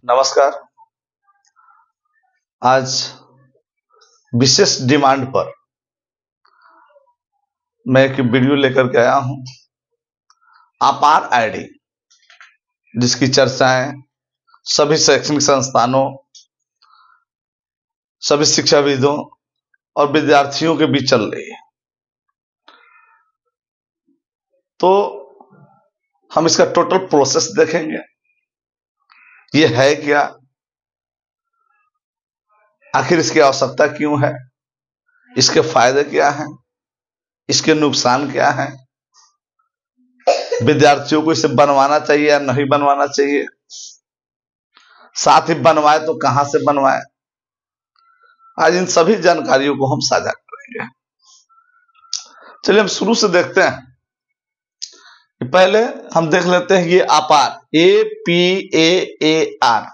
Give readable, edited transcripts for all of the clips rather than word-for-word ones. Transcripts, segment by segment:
नमस्कार। आज विशेष डिमांड पर मैं एक वीडियो लेकर के आया हूं। अपार आईडी, जिसकी चर्चाएं सभी शैक्षणिक संस्थानों, सभी शिक्षाविदों और विद्यार्थियों के बीच चल रही है। तो हम इसका टोटल प्रोसेस देखेंगे। ये है क्या, आखिर इसकी आवश्यकता क्यों है, इसके फायदे क्या हैं, इसके नुकसान क्या हैं, विद्यार्थियों को इसे बनवाना चाहिए या नहीं बनवाना चाहिए, साथ ही बनवाए तो कहां से बनवाए। आज इन सभी जानकारियों को हम साझा करेंगे। चलिए हम शुरू से देखते हैं। पहले हम देख लेते हैं ये अपार, APAAR,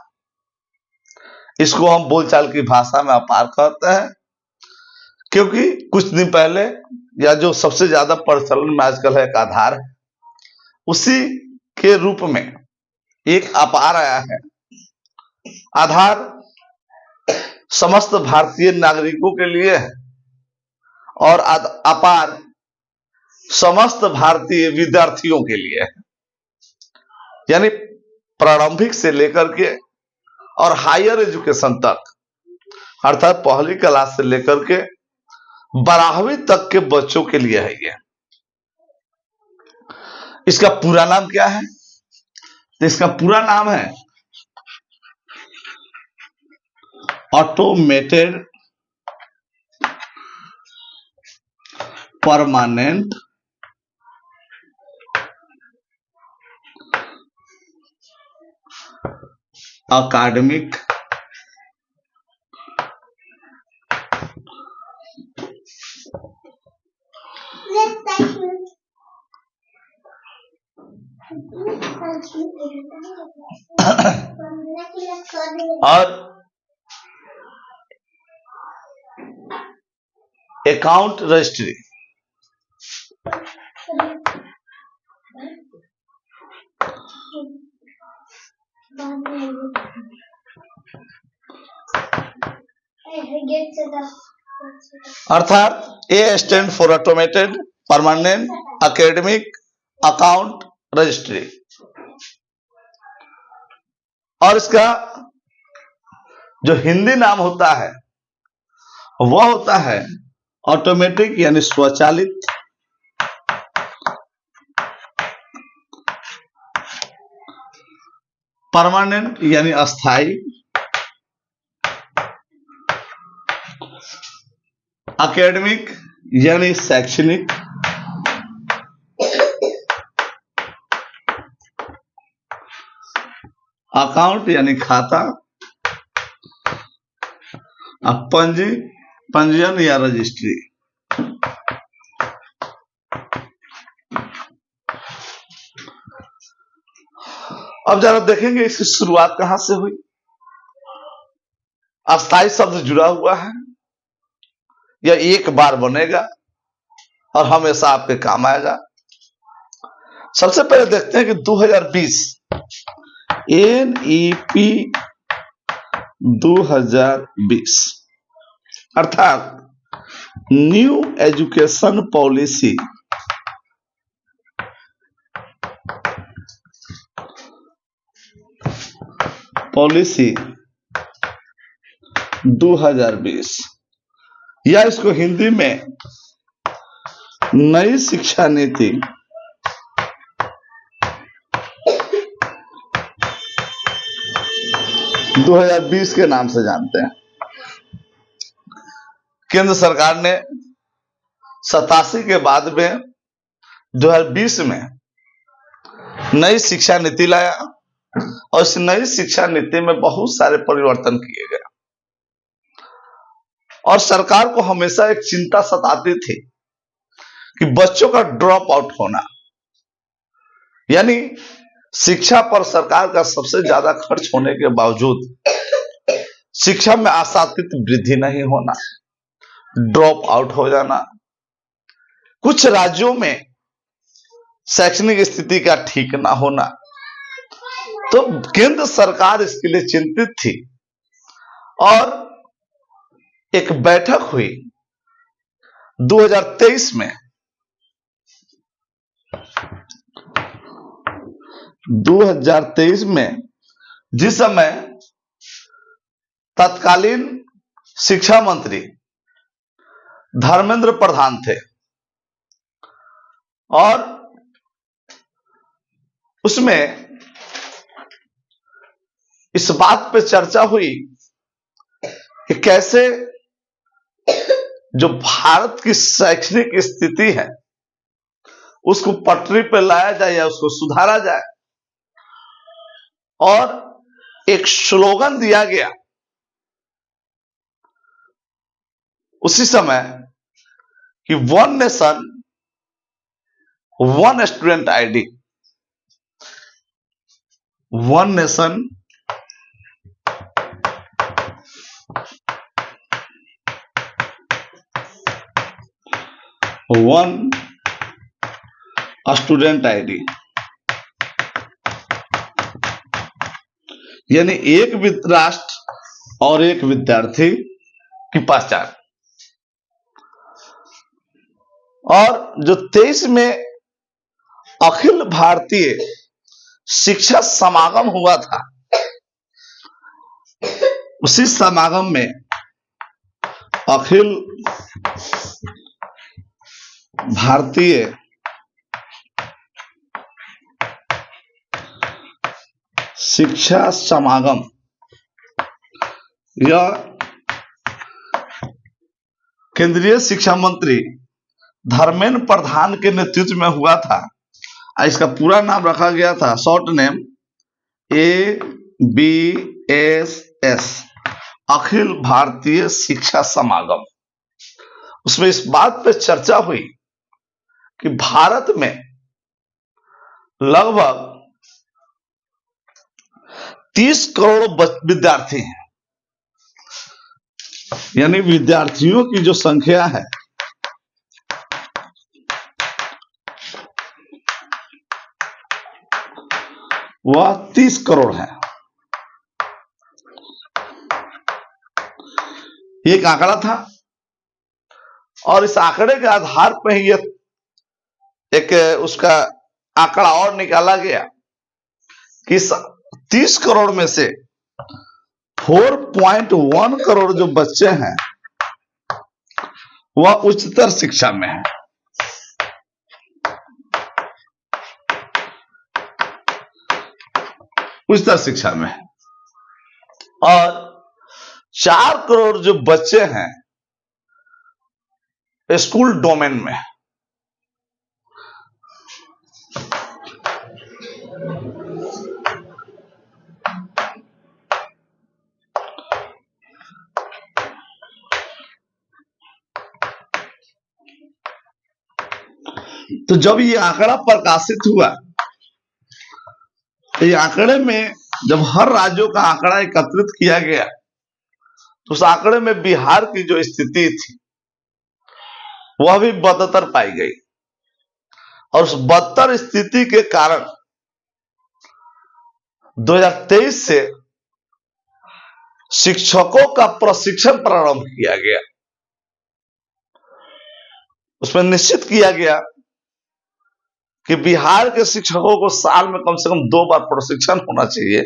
इसको हम बोलचाल की भाषा में अपार कहते हैं, क्योंकि कुछ दिन पहले या जो सबसे ज्यादा प्रचलन में आजकल है एक आधार है, उसी के रूप में एक अपार आया है। आधार समस्त भारतीय नागरिकों के लिए है और अपार समस्त भारतीय विद्यार्थियों के लिए है, यानी प्रारंभिक से लेकर के और हायर एजुकेशन तक, अर्थात पहली क्लास से लेकर के 12वीं तक के बच्चों के लिए है। ये इसका पूरा नाम क्या है? तो इसका पूरा नाम है ऑटोमेटेड परमानेंट एकेडमिक और अकाउंट रजिस्ट्री। अर्थात A stand for automated permanent academic account registry. और इसका जो हिंदी नाम होता है वह होता है ऑटोमेटिक यानी स्वचालित, परमानेंट यानी अस्थाई, एकेडमिक यानी शैक्षणिक, अकाउंट यानी खाता, पंजीयन या रजिस्ट्री। अब जरा देखेंगे इसकी शुरुआत कहां से हुई। अस्थाई शब्द जुड़ा हुआ है, यह एक बार बनेगा और हमेशा आपके काम आएगा। सबसे पहले देखते हैं कि 2020 NEP 2020 अर्थात न्यू एजुकेशन पॉलिसी पॉलिसी 2020, या इसको हिंदी में नई शिक्षा नीति 2020 के नाम से जानते हैं। केंद्र सरकार ने 87 के बाद में 2020 में नई शिक्षा नीति लाया और इस नई शिक्षा नीति में बहुत सारे परिवर्तन किए गए। और सरकार को हमेशा एक चिंता सताती थी कि बच्चों का ड्रॉप आउट होना, यानी शिक्षा पर सरकार का सबसे ज्यादा खर्च होने के बावजूद शिक्षा में आशातीत वृद्धि नहीं होना, ड्रॉप आउट हो जाना। कुछ राज्यों में शैक्षणिक स्थिति का ठीक ना होना, तो केंद्र सरकार इसके लिए चिंतित थी और एक बैठक हुई 2023 में। 2023 में जिस समय तत्कालीन शिक्षा मंत्री धर्मेंद्र प्रधान थे और उसमें इस बात पे चर्चा हुई कि कैसे जो भारत की शैक्षणिक स्थिति है उसको पटरी पे लाया जाए या उसको सुधारा जाए, और एक स्लोगन दिया गया उसी समय कि one nation one student ID, one nation one student ID, यानी एक राष्ट्र और एक विद्यार्थी की पहचान। और जो 23 में अखिल भारतीय शिक्षा समागम हुआ था, उसी समागम में अखिल भारतीय शिक्षा समागम यह केंद्रीय शिक्षा मंत्री धर्मेंद्र प्रधान के नेतृत्व में हुआ था। इसका पूरा नाम रखा गया था, short name ABSS, Akhil Bharatiya शिक्षा समागम। उसमें इस बात पे चर्चा हुई कि भारत में लगभग 30 करोड़ विद्यार्थी हैं, यानी विद्यार्थियों की जो संख्या है वह 30 करोड़ है। एक आंकड़ा था और इस आंकड़े के आधार पर ही एक उसका आंकड़ा और निकाला गया कि 30 करोड़ में से 4.1 करोड़ जो बच्चे हैं वह उच्चतर शिक्षा में है। उच्चतर शिक्षा में है और 4 करोड़ जो बच्चे हैं स्कूल डोमेन में है। तो जब ये आंकड़ा प्रकाशित हुआ, तो ये आंकड़े में जब हर राज्यों का आंकड़ा एकत्रित किया गया तो उस आंकड़े में बिहार की जो स्थिति थी वह भी बदतर पाई गई और उस बदतर स्थिति के कारण 2023 से शिक्षकों का प्रशिक्षण प्रारंभ किया गया। उसमें निश्चित किया गया कि बिहार के शिक्षकों को साल में कम से कम 2 बार प्रशिक्षण होना चाहिए,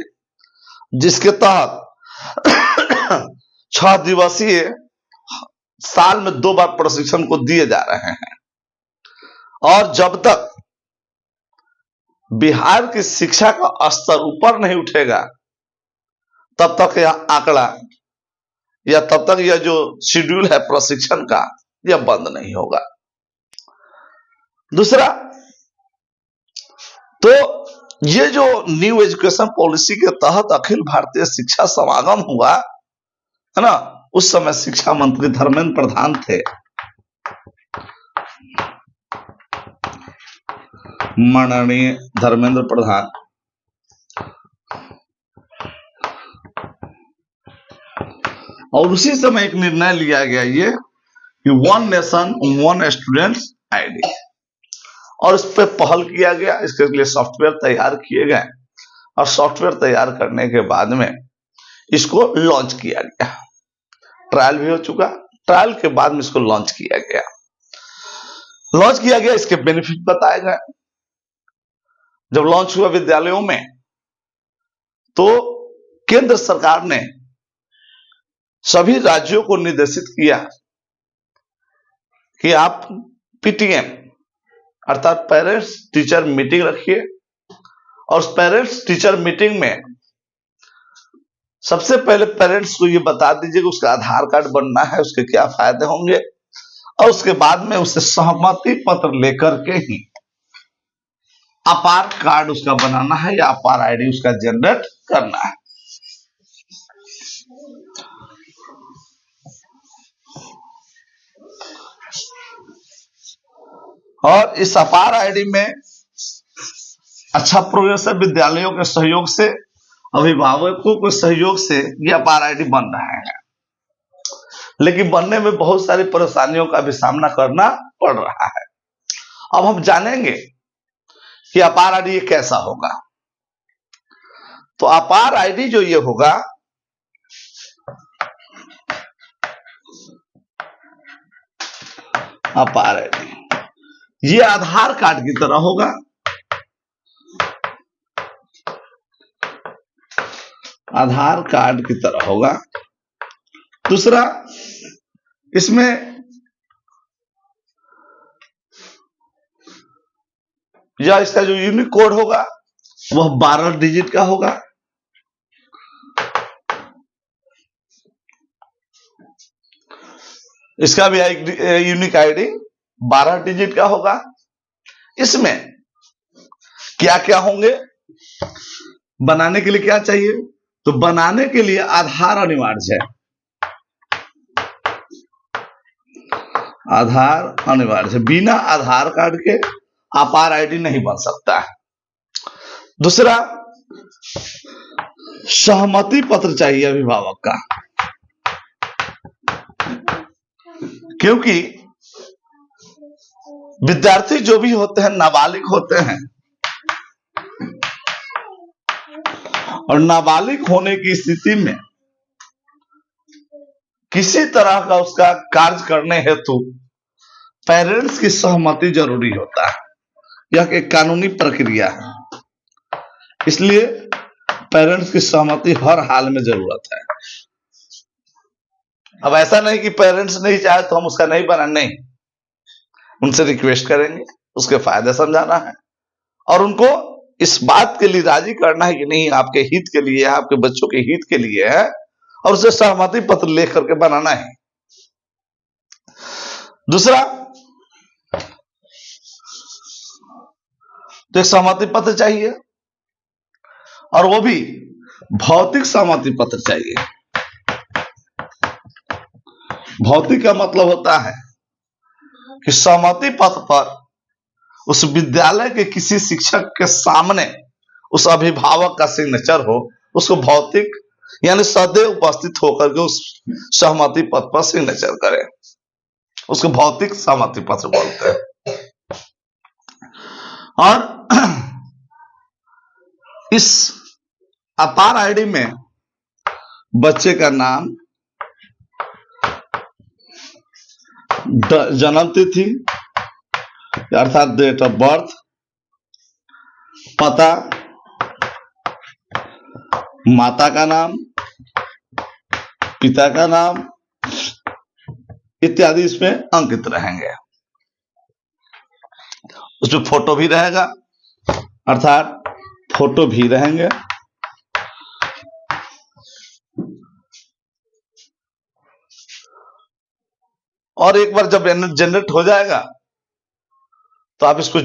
जिसके तहत 6 दिवसीय साल में 2 बार प्रशिक्षण को दिए जा रहे हैं। और जब तक बिहार की शिक्षा का स्तर ऊपर नहीं उठेगा तब तक यह आंकड़ा या तब तक यह जो शेड्यूल है प्रशिक्षण का यह बंद नहीं होगा। दूसरा, तो ये जो न्यू एजुकेशन पॉलिसी के तहत अखिल भारतीय शिक्षा समागम हुआ है ना, उस समय शिक्षा मंत्री धर्मेंद्र प्रधान थे। माननीय धर्मेंद्र प्रधान और उसी समय एक निर्णय लिया गया ये कि one nation one student ID, और इस पर पहल किया गया। इसके लिए सॉफ्टवेयर तैयार किए गए और सॉफ्टवेयर तैयार करने के बाद में इसको लॉन्च किया गया। ट्रायल भी हो चुका, ट्रायल के बाद में इसको लॉन्च किया गया। इसके बेनिफिट बताए गए। जब लॉन्च हुआ विद्यालयों में तो केंद्र सरकार ने सभी राज्यों को निर्देशित किया कि आप पीटीएम अर्थात पेरेंट्स टीचर मीटिंग रखिए और उस पेरेंट्स टीचर मीटिंग में सबसे पहले पेरेंट्स को ये बता दीजिए कि उसका आधार कार्ड बनना है, उसके क्या फायदे होंगे, और उसके बाद में उसे सहमति पत्र लेकर के ही अपार कार्ड उसका बनाना है या अपार आईडी उसका जनरेट करना है। और इस अपार आईडी में अच्छा प्रोग्रेस है। विद्यालयों के सहयोग से, अभिभावकों के सहयोग से ये अपार आईडी बन रहा है, लेकिन बनने में बहुत सारी परेशानियों का भी सामना करना पड़ रहा है। अब हम जानेंगे कि अपार आईडी ये कैसा होगा। तो अपार आईडी जो ये होगा, अपार आईडी ये आधार कार्ड की तरह होगा। आधार कार्ड की तरह होगा। दूसरा, इसमें या इसका जो यूनिक कोड होगा वह 12 डिजिट का होगा। इसका भी यूनिक आईडी 12 डिजिट का होगा। इसमें क्या क्या होंगे, बनाने के लिए क्या चाहिए, तो बनाने के लिए आधार अनिवार्य है। आधार अनिवार्य है। बिना आधार कार्ड के अपार आईडी नहीं बन सकता है। दूसरा, सहमति पत्र चाहिए अभिभावक का, क्योंकि विद्यार्थी जो भी होते हैं नाबालिग होते हैं, और नाबालिग होने की स्थिति में किसी तरह का उसका कार्य करने हेतु पेरेंट्स की सहमति जरूरी होता है। यह एक कानूनी प्रक्रिया है, इसलिए पेरेंट्स की सहमति हर हाल में जरूरत है। अब ऐसा नहीं कि पेरेंट्स नहीं चाहे तो हम उसका नहीं बना, नहीं, उनसे रिक्वेस्ट करेंगे, उसके फायदे समझाना है और उनको इस बात के लिए राजी करना है कि नहीं आपके हित के लिए है, आपके बच्चों के हित के लिए है, और उसे सहमति पत्र लेख करके बनाना है। दूसरा, तो एक सहमति पत्र चाहिए, और वो भी भौतिक सहमति पत्र चाहिए। भौतिक का मतलब होता है कि सहमति पत्र पर उस विद्यालय के किसी शिक्षक के सामने उस अभिभावक का सिग्नेचर हो, उसको भौतिक यानी सदैव उपस्थित होकर के उस सहमति पत्र पर सिग्नेचर करे, उसको भौतिक सहमति पत्र बोलते हैं। और इस अपार आईडी में बच्चे का नाम, जन्म तिथि अर्थात डेट ऑफ बर्थ, पता, माता का नाम, पिता का नाम इत्यादि इसमें अंकित रहेंगे। उसमें फोटो भी रहेगा, अर्थात फोटो भी रहेंगे। और एक बार जब जनरेट हो जाएगा तो आप इसको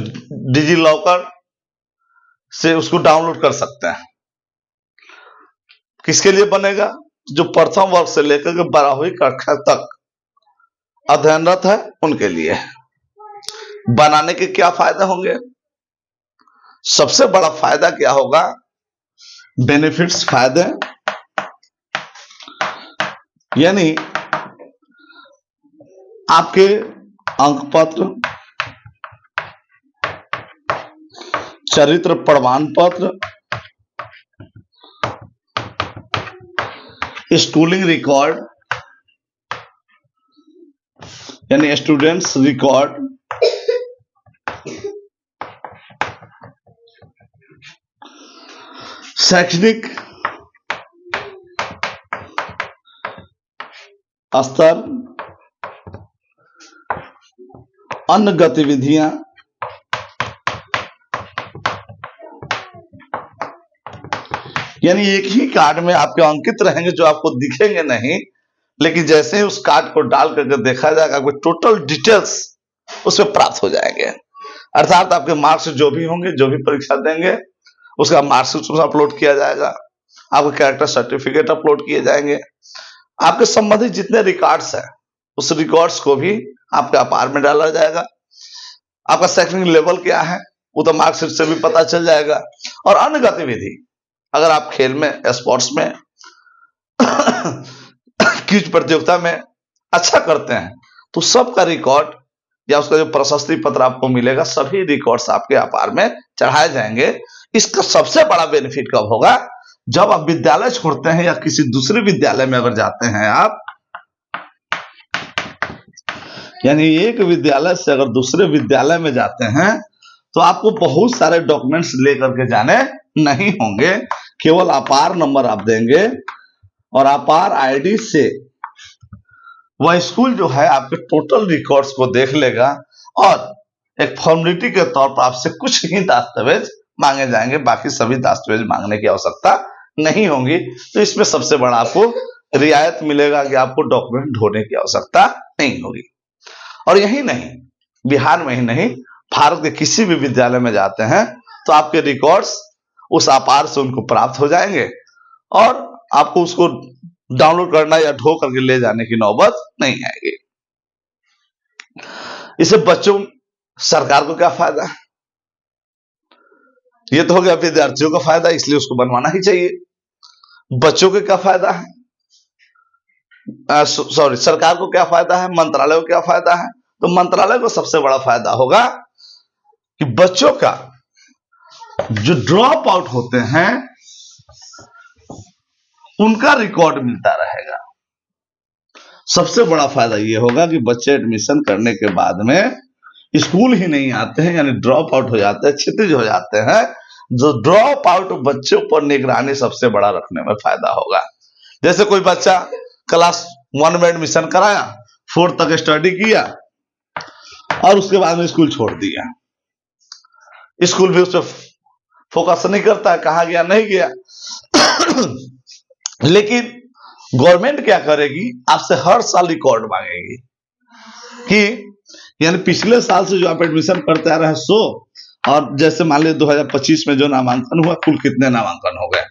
डिजी लॉकर से उसको डाउनलोड कर सकते हैं। किसके लिए बनेगा? जो प्रथम वर्ग से लेकर के 12वीं कक्षा तक अध्ययनरत है उनके लिए। बनाने के क्या फायदे होंगे? सबसे बड़ा फायदा क्या होगा? बेनिफिट्स, फायदे, यानी आपके अंक पत्र, चरित्र प्रमाण पत्र, स्कूलिंग रिकॉर्ड यानी स्टूडेंट्स रिकॉर्ड, शैक्षणिक स्तर, अन्य गतिविधियां, यानी एक ही कार्ड में आपके अंकित रहेंगे जो आपको दिखेंगे नहीं, लेकिन जैसे ही उस कार्ड को डाल करके देखा जाएगा आपको टोटल डिटेल्स उसमें प्राप्त हो जाएंगे। अर्थात आपके मार्क्स जो भी होंगे, जो भी परीक्षा देंगे उसका मार्क्स उसमें अपलोड किया जाएगा, आपके कैरेक्टर सर्टिफिकेट अपलोड किए जाएंगे, आपके संबंधित जितने रिकॉर्ड्स हैं उस रिकॉर्ड्स को भी आपके अपार में डाला जाएगा। आपका शैक्षणिक लेवल क्या है वो तो मार्कशीट से भी पता चल जाएगा। और अन्य गतिविधि, अगर आप खेल में, स्पोर्ट्स में, क्विज प्रतियोगिता में अच्छा करते हैं तो सबका रिकॉर्ड या उसका जो प्रशस्ति पत्र आपको मिलेगा, सभी रिकॉर्ड्स आपके अपार में चढ़ाए जाएंगे। इसका सबसे बड़ा बेनिफिट कब होगा? जब आप विद्यालय छोड़ते हैं या किसी दूसरे विद्यालय में अगर जाते हैं आप, यानी एक विद्यालय से अगर दूसरे विद्यालय में जाते हैं तो आपको बहुत सारे डॉक्यूमेंट्स लेकर के जाने नहीं होंगे, केवल अपार नंबर आप देंगे और अपार आईडी से वह स्कूल जो है आपके टोटल रिकॉर्ड्स को देख लेगा और एक फॉर्मेलिटी के तौर पर आपसे कुछ ही दस्तावेज मांगे जाएंगे, बाकी सभी दस्तावेज मांगने की आवश्यकता नहीं होगी। तो इसमें सबसे बड़ा आपको रियायत मिलेगा कि आपको डॉक्यूमेंट ढोने की आवश्यकता नहीं होगी। और यही नहीं, बिहार में ही नहीं, भारत के किसी भी विद्यालय में जाते हैं तो आपके रिकॉर्ड्स उस अपार से उनको प्राप्त हो जाएंगे और आपको उसको डाउनलोड करना या ढो करके ले जाने की नौबत नहीं आएगी। इससे बच्चों, सरकार को क्या फायदा? ये तो हो गया विद्यार्थियों का फायदा, इसलिए उसको बनवाना ही चाहिए। बच्चों को क्या फायदा है? सॉरी, सरकार को क्या फायदा है, मंत्रालय को क्या फायदा है? तो मंत्रालय को सबसे बड़ा फायदा होगा कि बच्चों का जो ड्रॉप आउट होते हैं उनका रिकॉर्ड मिलता रहेगा। सबसे बड़ा फायदा यह होगा कि बच्चे एडमिशन करने के बाद में स्कूल ही नहीं आते हैं, यानी ड्रॉप आउट हो जाते हैं, क्षितिज हो जाते हैं। जो ड्रॉप आउट बच्चों पर निगरानी सबसे बड़ा रखने में फायदा होगा। जैसे कोई बच्चा क्लास 1 में एडमिशन कराया, 4 तक स्टडी किया और उसके बाद में स्कूल छोड़ दिया, स्कूल भी उस पर फोकस नहीं करता है, कहाँ गया नहीं गया। लेकिन गवर्नमेंट क्या करेगी, आपसे हर साल रिकॉर्ड मांगेगी कि यानी पिछले साल से जो आप एडमिशन करते आ रहे हैं सो, और जैसे मान लीजिए 2025 में जो नामांकन हुआ, कुल कितने नामांकन हो गए।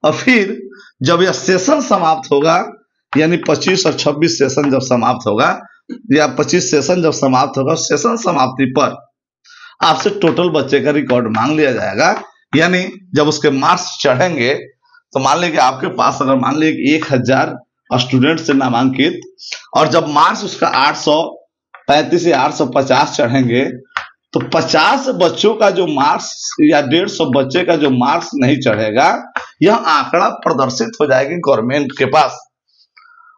और फिर जब यह सेशन समाप्त होगा, यानी 25 और 26 सेशन जब समाप्त होगा, या 25 सेशन जब समाप्त होगा, सेशन समाप्ति पर आपसे टोटल बच्चे का रिकॉर्ड मांग लिया जाएगा। यानी जब उसके मार्क्स चढ़ेंगे तो मान लीजिए कि आपके पास अगर मान लीजिए 1000 स्टूडेंट से नामांकित, और जब मार्क्स उसका 835 या 850 चढ़ेंगे तो 50 बच्चों का जो मार्क्स या 150 बच्चे का जो मार्क्स नहीं चढ़ेगा, यह आंकड़ा प्रदर्शित हो जाएगी गवर्नमेंट के पास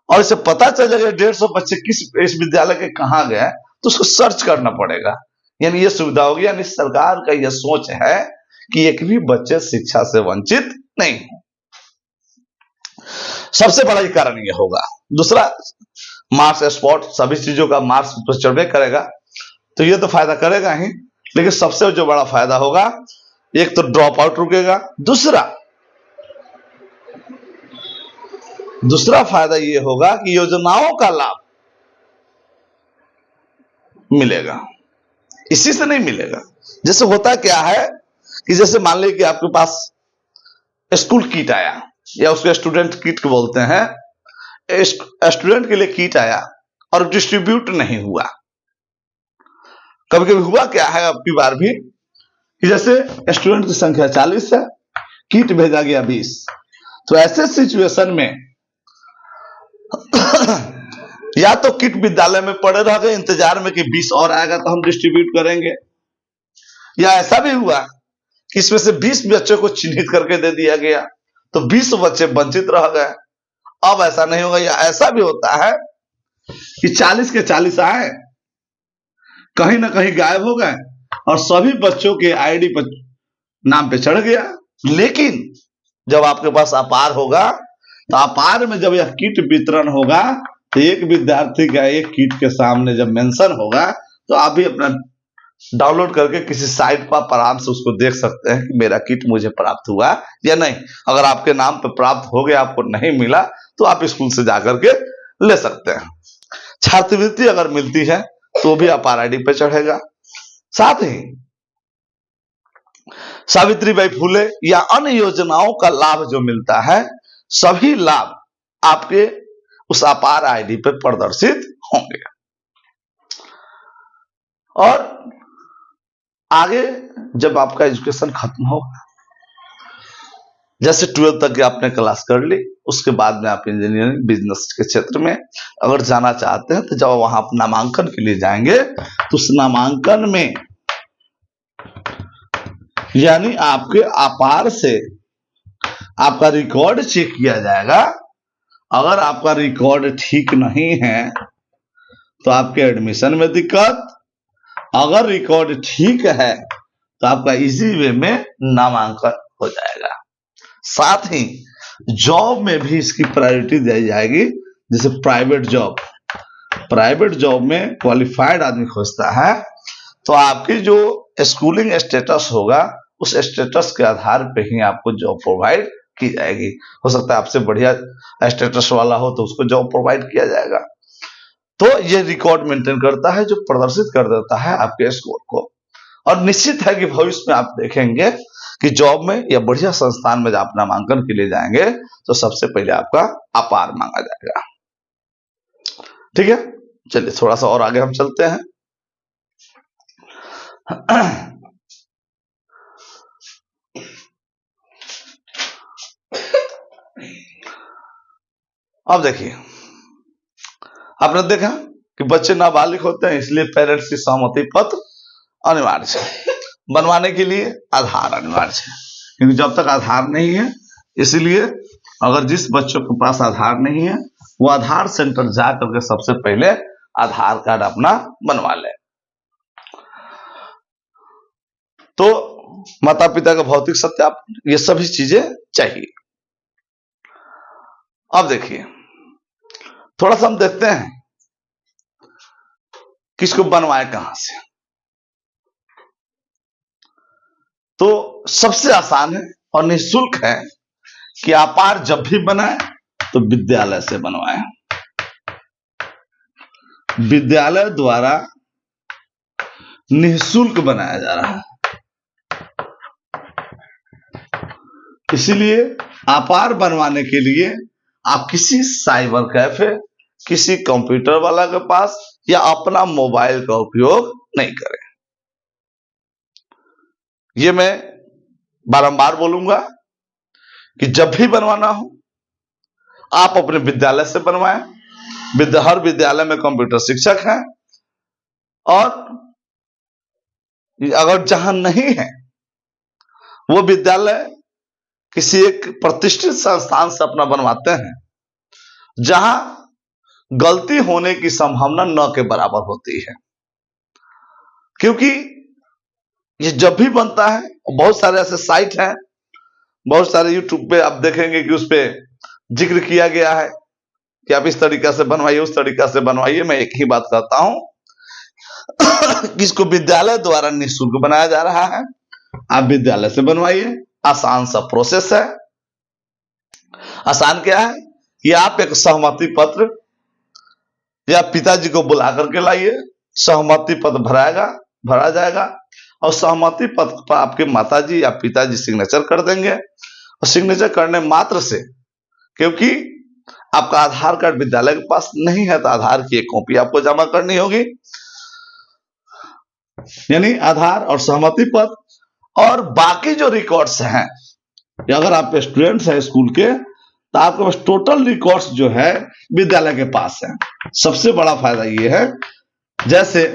और इसे पता चल जाएगा 150 बच्चे किस इस विद्यालय के कहां गए, तो उसको सर्च करना पड़ेगा। यानी ये सुविधा होगी। यानी सरकार का यह सोच है कि एक भी बच्चे शिक्षा से वंचित नहीं हो। सबसे बड़ा कारण यह होगा। दूसरा, मार्क्स, स्पॉट, सभी चीजों का मार्क्स तो चढ़बे करेगा, तो ये तो फायदा करेगा ही, लेकिन सबसे जो बड़ा फायदा होगा, एक तो ड्रॉप आउट रुकेगा, दूसरा फायदा ये होगा कि योजनाओं का लाभ मिलेगा। इसी से नहीं मिलेगा। जैसे होता क्या है कि जैसे मान लीजिए कि आपके पास स्कूल किट आया, या उसको स्टूडेंट किट बोलते हैं, स्टूडेंट के लिए किट आया और डिस्ट्रीब्यूट नहीं हुआ। कभी कभी हुआ क्या है, अब की बार भी, कि जैसे स्टूडेंट की संख्या 40 है, किट भेजा गया 20, तो ऐसे सिचुएशन में या तो किट विद्यालय में पड़े रह गए इंतजार में कि 20 और आएगा तो हम डिस्ट्रीब्यूट करेंगे, या ऐसा भी हुआ कि इसमें से 20 बच्चों को चिन्हित करके दे दिया गया तो 20 बच्चे वंचित रह गए अब ऐसा नहीं होगा, या ऐसा भी होता है कि 40 के 40 आए, कहीं ना कहीं गायब हो गए और सभी बच्चों के आईडी पर नाम पे चढ़ गया। लेकिन जब आपके पास अपार होगा, तो अपार में जब यह किट वितरण होगा, तो एक विद्यार्थी का एक किट के सामने जब मेंशन होगा, तो आप भी अपना डाउनलोड करके किसी साइट पर आराम से उसको देख सकते हैं कि मेरा किट मुझे प्राप्त हुआ या नहीं। अगर आपके नाम पर प्राप्त हो गया, आपको नहीं मिला, तो आप स्कूल से जाकर के ले सकते हैं। छात्रवृत्ति अगर मिलती है तो भी अपार आईडी पे चढ़ेगा। साथ ही सावित्रीबाई फुले या अन्य योजनाओं का लाभ जो मिलता है, सभी लाभ आपके उस अपार आईडी पे प्रदर्शित होंगे। और आगे जब आपका एजुकेशन खत्म हो, जैसे 12th तक आपने क्लास कर ली, उसके बाद में आप इंजीनियरिंग बिजनेस के क्षेत्र में अगर जाना चाहते हैं, तो जब वहां आप नामांकन के लिए जाएंगे, तो उस नामांकन में यानी आपके अपार से आपका रिकॉर्ड चेक किया जाएगा। अगर आपका रिकॉर्ड ठीक नहीं है तो आपके एडमिशन में दिक्कत, अगर रिकॉर्ड ठीक है तो आपका इजी वे में नामांकन हो जाएगा। साथ ही जॉब में भी इसकी प्रायोरिटी दी जाएगी। जैसे प्राइवेट जॉब में क्वालिफाइड आदमी खोजता है, तो आपकी जो स्कूलिंग स्टेटस होगा, उस स्टेटस के आधार पे ही आपको जॉब प्रोवाइड की जाएगी। हो सकता है आपसे बढ़िया स्टेटस वाला हो तो उसको जॉब प्रोवाइड किया जाएगा। तो ये रिकॉर्ड मेंटेन करता है, जो प्रदर्शित कर देता है आपके स्कोर को। और निश्चित है कि भविष्य में आप देखेंगे कि जॉब में या बढ़िया संस्थान में आप नामांकन के लिए जाएंगे, तो सबसे पहले आपका अपार मांगा जाएगा। ठीक है, चलिए थोड़ा सा और आगे हम चलते हैं। अब देखिए, आपने देखा कि बच्चे नाबालिग होते हैं, इसलिए पेरेंट्स की सहमति पत्र अनिवार्य है। बनवाने के लिए आधार अनिवार्य है, क्योंकि जब तक आधार नहीं है, इसलिए अगर जिस बच्चों के पास आधार नहीं है, वो आधार सेंटर जा करके सबसे पहले आधार कार्ड अपना बनवा ले। तो माता पिता का भौतिक सत्यापन, ये सभी चीजें चाहिए। अब देखिए, थोड़ा सा हम देखते हैं किसको बनवाए कहां से। तो सबसे आसान है और निःशुल्क है कि अपार जब भी बनाए तो विद्यालय से बनवाए। विद्यालय द्वारा निःशुल्क बनाया जा रहा है, इसीलिए अपार बनवाने के लिए आप किसी साइबर कैफे, किसी कंप्यूटर वाला के पास या अपना मोबाइल का उपयोग नहीं करें। ये मैं बारंबार बोलूंगा कि जब भी बनवाना हो, आप अपने विद्यालय से बनवाएं। हर विद्यालय में कंप्यूटर शिक्षक हैं, और अगर जहां नहीं है, वो विद्यालय किसी एक प्रतिष्ठित संस्थान से अपना बनवाते हैं, जहां गलती होने की संभावना न के बराबर होती है। क्योंकि ये जब भी बनता है, बहुत सारे ऐसे साइट हैं, बहुत सारे यूट्यूब पे आप देखेंगे कि उस पे जिक्र किया गया है कि आप इस तरीका से बनवाइए, उस तरीका से बनवाइए। मैं एक ही बात कहता हूं कि इसको विद्यालय द्वारा निःशुल्क बनाया जा रहा है, आप विद्यालय से बनवाइए। आसान सा प्रोसेस है। आसान क्या है कि आप एक सहमति पत्र या पिताजी को बुला करके लाइए, सहमति पत्र भरा जाएगा, और सहमति पत्र पर आपके माताजी या पिताजी सिग्नेचर कर देंगे। और सिग्नेचर करने मात्र से, क्योंकि आपका आधार कार्ड विद्यालय के पास नहीं है, तो आधार की एक कॉपी आपको जमा करनी होगी, यानी आधार और सहमति पत्र। और बाकी जो रिकॉर्ड्स हैं, अगर आप स्टूडेंट्स हैं स्कूल के, तो आपके पास टोटल रिकॉर्ड्स जो है विद्यालय के पास है। सबसे बड़ा फायदा ये है, जैसे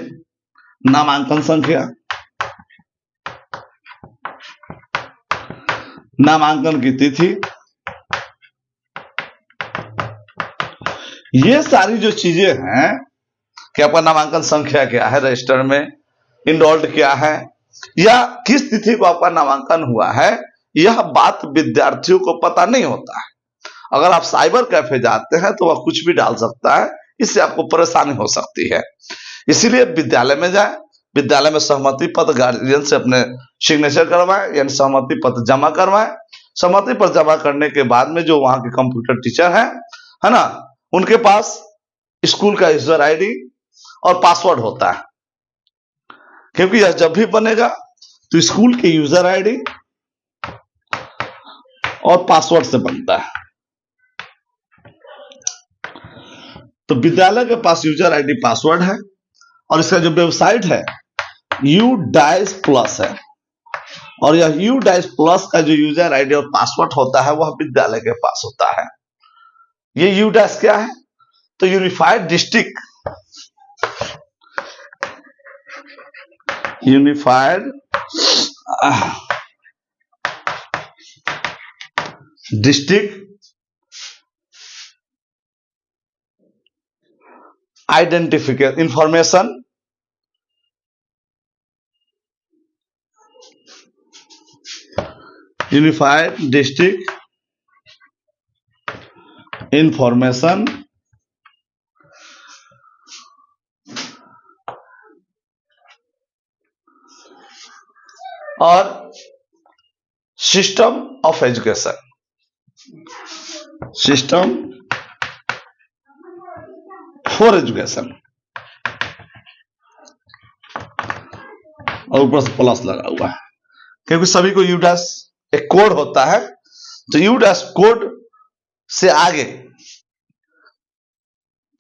नामांकन संख्या, नामांकन की तिथि, ये सारी जो चीजें हैं कि आपका नामांकन संख्या क्या है रजिस्टर में, इनरोल्ड क्या है, या किस तिथि को आपका नामांकन हुआ है, यह बात विद्यार्थियों को पता नहीं होता है। अगर आप साइबर कैफे जाते हैं तो वह कुछ भी डाल सकता है, इससे आपको परेशानी हो सकती है। इसीलिए विद्यालय में जाए, विद्यालय में सहमति पत्र गार्जियन से अपने सिग्नेचर करवाएं, यानी सहमति पत्र जमा करवाएं। सहमति पत्र जमा करने के बाद में जो वहां के कंप्यूटर टीचर हैं, है ना, उनके पास स्कूल का यूजर आईडी और पासवर्ड होता है, क्योंकि यह जब भी बनेगा तो स्कूल के यूजर आईडी और पासवर्ड से बनता है। तो विद्यालय के पास यूजर आईडी पासवर्ड है और इसका जो वेबसाइट है UDAIS प्लस है, और यह UDAIS प्लस का जो यूजर आईडी और पासवर्ड होता है वह विद्यालय के पास होता है। ये UDAIS क्या है? तो unified district identification information unified district information और system of education, system for education, और ऊपर से प्लस लगा हुआ है, क्योंकि सभी को UDAIS एक कोड होता है। तो UDAIS कोड से आगे,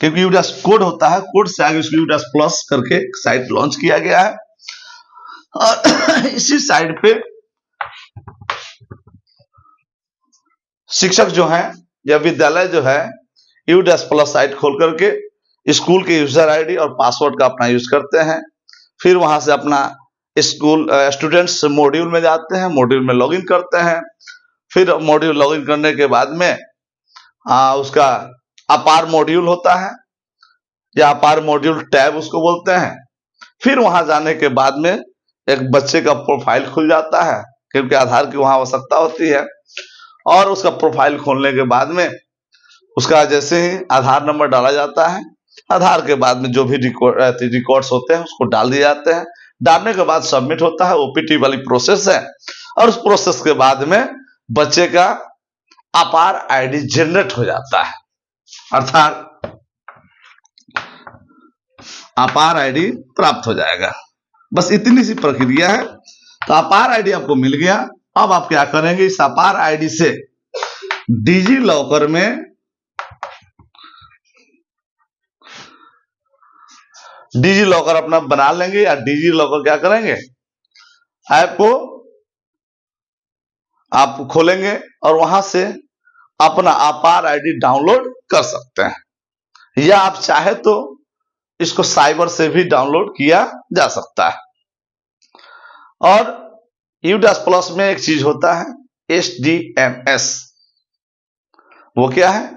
क्योंकि UDAIS कोड होता है, कोड से आगे उसको UDAIS प्लस करके साइट लॉन्च किया गया है। और इसी साइट पे शिक्षक जो है या विद्यालय जो है UDAIS प्लस साइट खोल करके स्कूल के यूजर आईडी और पासवर्ड का अपना यूज करते हैं। फिर वहां से अपना स्कूल स्टूडेंट्स मॉड्यूल में जाते हैं, मॉड्यूल में लॉगिन करते हैं। फिर मॉड्यूल लॉगिन करने के बाद में उसका अपार मॉड्यूल होता है या अपार मॉड्यूल टैब उसको बोलते हैं। फिर वहां जाने के बाद में एक बच्चे का प्रोफाइल खुल जाता है, क्योंकि आधार की वहां आवश्यकता होती है। और उसका प्रोफाइल खोलने के बाद में उसका जैसे ही आधार नंबर डाला जाता है, आधार के बाद में जो भी रिकॉर्ड्स होते हैं उसको डाल दिए जाते हैं। डालने के बाद सबमिट होता है, OPT वाली प्रोसेस है। और उस प्रोसेस के बाद में बच्चे का अपार आईडी जनरेट हो जाता है, अर्थात अपार आईडी प्राप्त हो जाएगा। बस इतनी सी प्रक्रिया है। तो अपार आईडी आपको मिल गया। अब आप क्या करेंगे, इस अपार आईडी से डिजी लॉकर में डिजी लॉकर अपना बना लेंगे, या डिजी लॉकर क्या करेंगे, ऐप को आप खोलेंगे और वहां से अपना अपार आईडी डाउनलोड कर सकते हैं, या आप चाहे तो इसको साइबर से भी डाउनलोड किया जा सकता है। और UDAIS प्लस में एक चीज होता है SDMS, वो क्या है,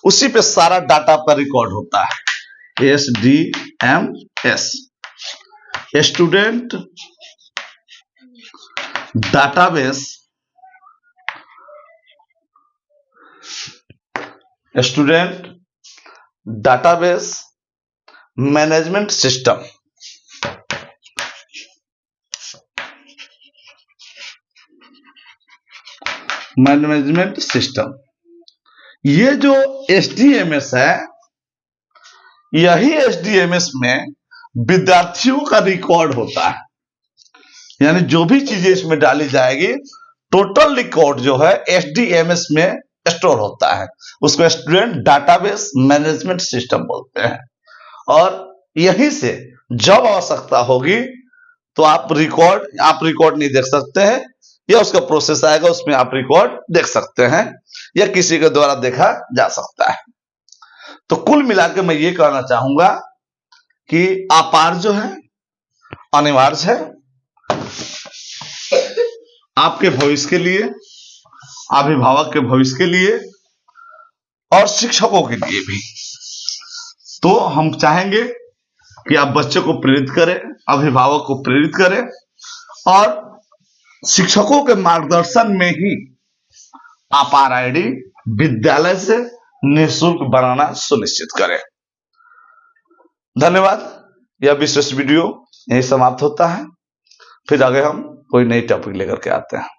उसी पे सारा डाटा पर रिकॉर्ड होता है। SDMS student database, student database management system. Management system, ये जो SDMS है, यही SDMS में विद्यार्थियों का रिकॉर्ड होता है। यानी जो भी चीजें इसमें डाली जाएगी, टोटल रिकॉर्ड जो है SDMS में स्टोर होता है। उसको स्टूडेंट डाटाबेस मैनेजमेंट सिस्टम बोलते हैं। और यहीं से जब आवश्यकता होगी तो आप रिकॉर्ड नहीं देख सकते हैं, या उसका प्रोसेस आएगा उसमें आप रिकॉर्ड देख सकते हैं, या किसी के द्वारा देखा जा सकता है। तो कुल मिलाकर मैं ये कहना चाहूंगा कि अपार जो है अनिवार्य है आपके भविष्य के लिए, अभिभावक के भविष्य के लिए, और शिक्षकों के लिए भी। तो हम चाहेंगे कि आप बच्चों को प्रेरित करें, अभिभावक को प्रेरित करें और शिक्षकों के मार्गदर्शन में ही आप RID विद्यालय से निःशुल्क बनाना सुनिश्चित करें। धन्यवाद। यह विशेष वीडियो यही समाप्त होता है। फिर आगे हम कोई नई टॉपिक लेकर के आते हैं।